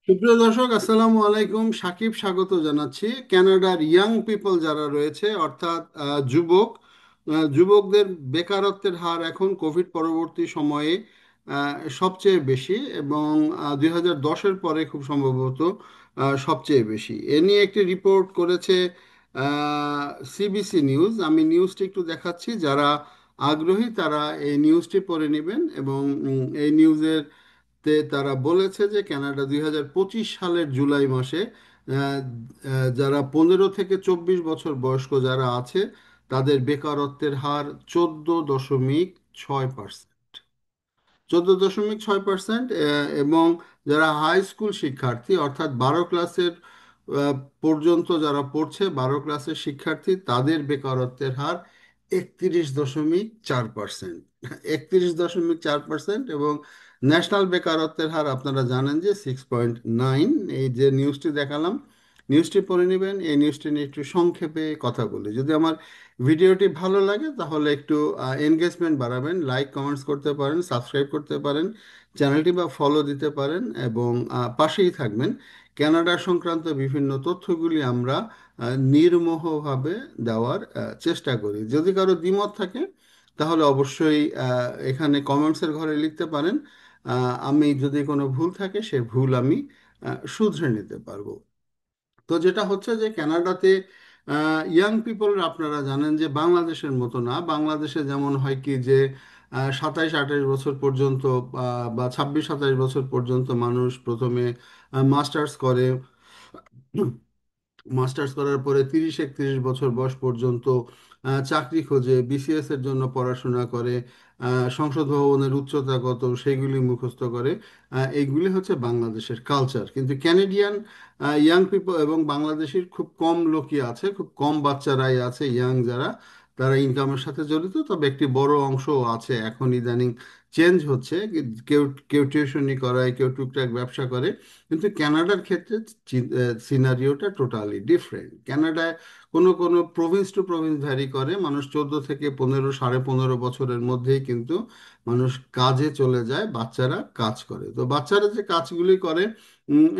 সুপ্রিয় দর্শক, আসসালামু আলাইকুম। সাকিব স্বাগত জানাচ্ছি। কানাডার ইয়াং পিপল যারা রয়েছে, অর্থাৎ যুবকদের বেকারত্বের হার এখন কোভিড পরবর্তী সময়ে সবচেয়ে বেশি, এবং 2010-এর পরে খুব সম্ভবত সবচেয়ে বেশি। এ নিয়ে একটি রিপোর্ট করেছে সিবিসি নিউজ। আমি নিউজটি একটু দেখাচ্ছি, যারা আগ্রহী তারা এই নিউজটি পড়ে নেবেন। এবং এই নিউজের তারা বলেছে যে কানাডা 2025 সালের জুলাই মাসে যারা 15 থেকে 24 বছর বয়স্ক যারা আছে, তাদের বেকারত্বের হার 14.6%। 14.6%। এবং যারা হাই স্কুল শিক্ষার্থী, অর্থাৎ 12 ক্লাসের আহ, পর্যন্ত যারা পড়ছে, 12 ক্লাসের শিক্ষার্থী, তাদের বেকারত্বের হার 31.4%। 31.4%। এবং ন্যাশনাল বেকারত্বের হার আপনারা জানেন যে 6.9। এই যে নিউজটি দেখালাম, নিউজটি পড়ে নেবেন। এই নিউজটি নিয়ে একটু সংক্ষেপে কথা বলি। যদি আমার ভিডিওটি ভালো লাগে তাহলে একটু এনগেজমেন্ট বাড়াবেন, লাইক কমেন্টস করতে পারেন, সাবস্ক্রাইব করতে পারেন, চ্যানেলটি বা ফলো দিতে পারেন, এবং পাশেই থাকবেন। কানাডা সংক্রান্ত বিভিন্ন তথ্যগুলি আমরা নির্মোহভাবে দেওয়ার চেষ্টা করি। যদি কারো দ্বিমত থাকে তাহলে অবশ্যই এখানে কমেন্টসের ঘরে লিখতে পারেন। আমি যদি কোনো ভুল থাকে সে ভুল আমি শুধরে নিতে পারবো। তো যেটা হচ্ছে যে কানাডাতে ইয়াং পিপল, আপনারা জানেন যে বাংলাদেশের মতো না। বাংলাদেশে যেমন হয় কি যে 27-28 বছর পর্যন্ত বা 26-27 বছর পর্যন্ত মানুষ প্রথমে মাস্টার্স করে। মাস্টার্স করার পরে 30-31 বছর বয়স পর্যন্ত চাকরি খোঁজে, বিসিএস এর জন্য পড়াশোনা করে, সংসদ ভবনের উচ্চতা কত সেগুলি মুখস্থ করে। এইগুলি হচ্ছে বাংলাদেশের কালচার। কিন্তু ক্যানেডিয়ান ইয়াং পিপল এবং বাংলাদেশের খুব কম লোকই আছে, খুব কম বাচ্চারাই আছে ইয়াং যারা, তারা ইনকামের সাথে জড়িত। তবে একটি বড় অংশ আছে, এখন ইদানিং চেঞ্জ হচ্ছে। কেউ কেউ টিউশনি করায়, কেউ টুকটাক ব্যবসা করে। কিন্তু কানাডার ক্ষেত্রে সিনারিওটা টোটালি ডিফারেন্ট। কানাডায় কোনো কোনো প্রভিন্স টু প্রভিন্স ভ্যারি করে। মানুষ 14 থেকে 15, 15.5 বছরের মধ্যেই কিন্তু মানুষ কাজে চলে যায়, বাচ্চারা কাজ করে। তো বাচ্চারা যে কাজগুলি করে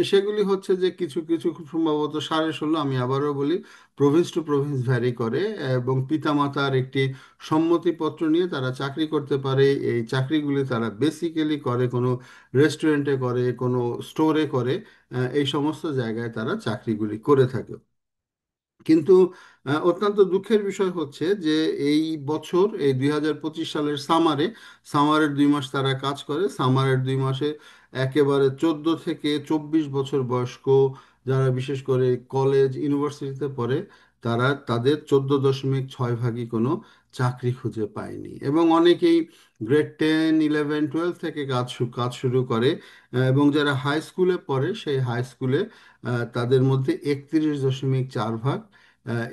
সেগুলি হচ্ছে যে কিছু কিছু খুব সম্ভবত 16.5, আমি আবারও বলি, প্রভিন্স টু প্রভিন্স ভ্যারি করে। এবং পিতামাতার একটি সম্মতিপত্র নিয়ে তারা চাকরি করতে পারে। এই চাকরিগুলি তারা বেসিক্যালি করে কোনো রেস্টুরেন্টে করে, কোনো স্টোরে করে। এই সমস্ত জায়গায় তারা চাকরিগুলি করে থাকে। কিন্তু অত্যন্ত দুঃখের বিষয় হচ্ছে যে এই বছর, এই 2025 সালের সামারের 2 মাস তারা কাজ করে। সামারের 2 মাসে একেবারে 14 থেকে 24 বছর বয়স্ক যারা বিশেষ করে কলেজ ইউনিভার্সিটিতে পড়ে, তারা তাদের 14.6 ভাগই কোনো চাকরি খুঁজে পায়নি। এবং অনেকেই গ্রেড 10, 11, 12 থেকে কাজ শুরু করে। এবং যারা হাই স্কুলে পড়ে, সেই হাই স্কুলে তাদের মধ্যে 31.4 ভাগ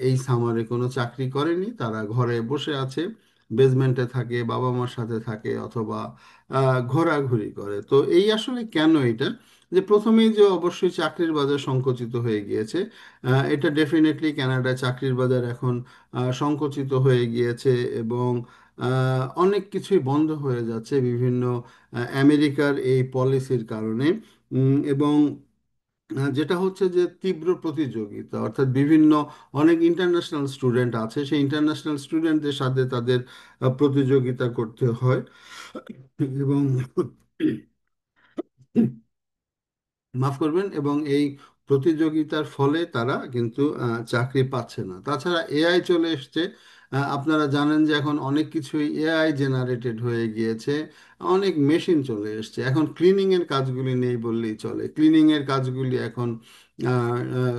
এই সামারে কোনো চাকরি করেনি। তারা ঘরে বসে আছে, বেসমেন্টে থাকে, বাবা মার সাথে থাকে, অথবা ঘোরাঘুরি করে। তো এই আসলে কেন এটা, যে প্রথমেই যে অবশ্যই চাকরির বাজার সংকুচিত হয়ে গিয়েছে। এটা ডেফিনেটলি কানাডায় চাকরির বাজার এখন সংকুচিত হয়ে গিয়েছে। এবং অনেক কিছুই বন্ধ হয়ে যাচ্ছে বিভিন্ন আমেরিকার এই পলিসির কারণে। এবং যেটা হচ্ছে যে তীব্র প্রতিযোগিতা, অর্থাৎ বিভিন্ন অনেক ইন্টারন্যাশনাল স্টুডেন্ট আছে, সেই ইন্টারন্যাশনাল স্টুডেন্টদের সাথে তাদের প্রতিযোগিতা করতে হয়। এবং মাফ করবেন, এবং এই প্রতিযোগিতার ফলে তারা কিন্তু চাকরি পাচ্ছে না। তাছাড়া এআই চলে এসছে। আপনারা জানেন যে এখন অনেক কিছুই এআই জেনারেটেড হয়ে গিয়েছে। অনেক মেশিন চলে এসছে। এখন ক্লিনিংয়ের কাজগুলি নেই বললেই চলে। ক্লিনিংয়ের কাজগুলি এখন আহ, আহ,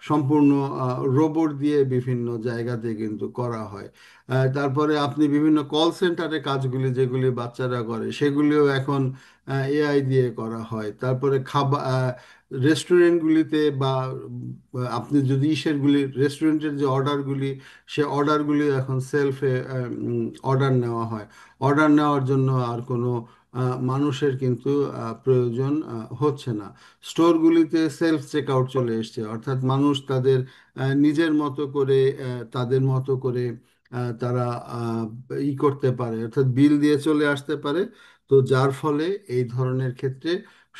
সম্পূর্ণ রোবট দিয়ে বিভিন্ন জায়গাতে কিন্তু করা হয়। তারপরে আপনি বিভিন্ন কল সেন্টারে কাজগুলি যেগুলি বাচ্চারা করে, সেগুলিও এখন এআই দিয়ে করা হয়। তারপরে খাবার রেস্টুরেন্টগুলিতে, বা আপনি যদি ইসেরগুলি রেস্টুরেন্টের যে অর্ডারগুলি, সে অর্ডারগুলি এখন সেলফে অর্ডার নেওয়া হয়। অর্ডার নেওয়ার জন্য আর কোনো মানুষের কিন্তু প্রয়োজন হচ্ছে না। স্টোরগুলিতে সেলফ চেক আউট চলে এসছে, অর্থাৎ মানুষ তাদের নিজের মতো করে, তাদের মতো করে তারা করতে পারে, অর্থাৎ বিল দিয়ে চলে আসতে পারে। তো যার ফলে এই ধরনের ক্ষেত্রে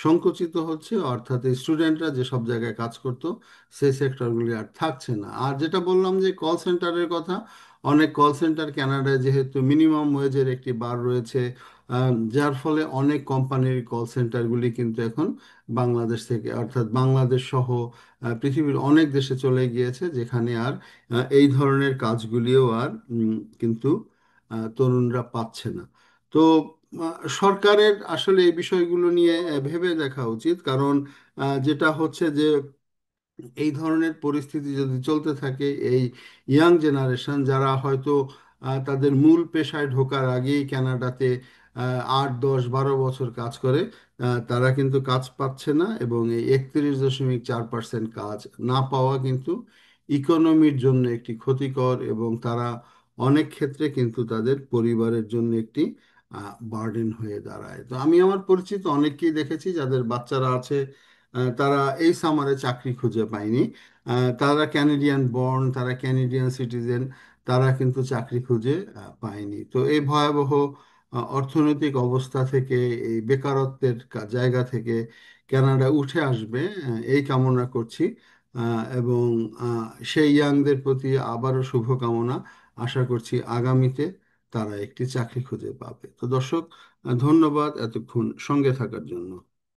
সংকুচিত হচ্ছে, অর্থাৎ স্টুডেন্টরা যে সব জায়গায় কাজ করতো সেই সেক্টরগুলি আর থাকছে না। আর যেটা বললাম যে কল সেন্টারের কথা, অনেক কল সেন্টার কানাডায় যেহেতু মিনিমাম ওয়েজের একটি বার রয়েছে, যার ফলে অনেক কোম্পানির কল সেন্টারগুলি কিন্তু এখন বাংলাদেশ থেকে, অর্থাৎ বাংলাদেশ সহ পৃথিবীর অনেক দেশে চলে গিয়েছে, যেখানে আর এই ধরনের কাজগুলিও আর কিন্তু তরুণরা পাচ্ছে না। তো সরকারের আসলে এই বিষয়গুলো নিয়ে ভেবে দেখা উচিত, কারণ যেটা হচ্ছে যে এই ধরনের পরিস্থিতি যদি চলতে থাকে, এই ইয়াং জেনারেশন যারা হয়তো তাদের মূল পেশায় ঢোকার আগেই কানাডাতে 8 10 12 বছর কাজ করে, তারা কিন্তু কাজ পাচ্ছে না, এবং এই 31.4% কাজ না পাওয়া কিন্তু ইকোনমির জন্য একটি ক্ষতিকর, এবং তারা অনেক ক্ষেত্রে কিন্তু তাদের পরিবারের জন্য একটি বার্ডেন হয়ে দাঁড়ায়। তো আমি আমার পরিচিত অনেককেই দেখেছি যাদের বাচ্চারা আছে, তারা এই সামারে চাকরি খুঁজে পায়নি। তারা ক্যানেডিয়ান বর্ন, তারা ক্যানেডিয়ান সিটিজেন, তারা কিন্তু চাকরি খুঁজে পায়নি। তো এই ভয়াবহ অর্থনৈতিক অবস্থা থেকে, এই বেকারত্বের জায়গা থেকে কানাডা উঠে আসবে, এই কামনা করছি। এবং সেই ইয়াংদের প্রতি আবারও শুভকামনা। আশা করছি আগামীতে তারা একটি চাকরি খুঁজে পাবে। তো দর্শক, ধন্যবাদ এতক্ষণ সঙ্গে থাকার জন্য।